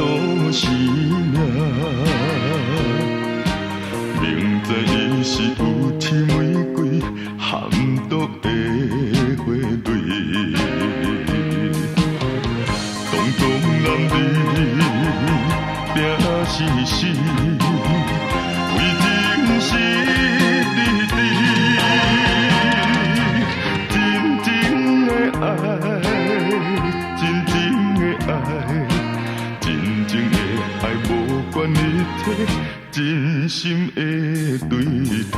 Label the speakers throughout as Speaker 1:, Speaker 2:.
Speaker 1: 都是命，明知伊是有刺玫瑰，含毒的花蕊。当当男儿拼死死，为情是日日，真正的爱，真正的爱。真正的爱，无管一切，真心的对待。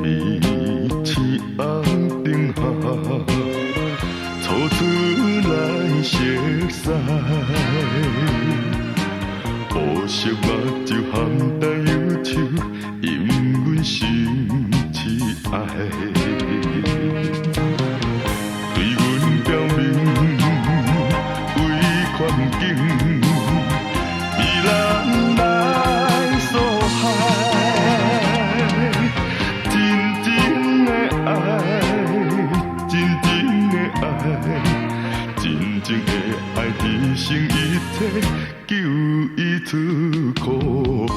Speaker 1: 彼一暝，天红灯下，初出来熟悉。乌色目睭含带忧愁，引阮心痴爱。对阮表明为环境，依然来所害。真正的爱，真正的爱，真正的爱，牺牲一切。救伊出苦海。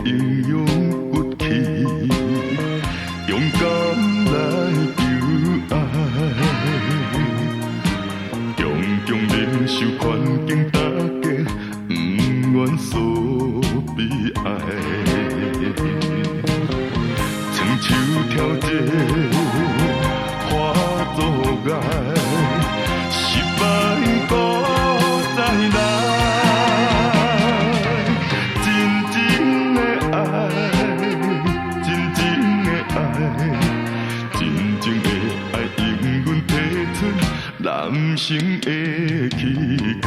Speaker 1: 英勇骨气，勇敢来求爱，强强忍受环境打击，不愿所悲哀。苍手跳这化作爱，失败搁再来。真正的爱，永远提出男性的气概。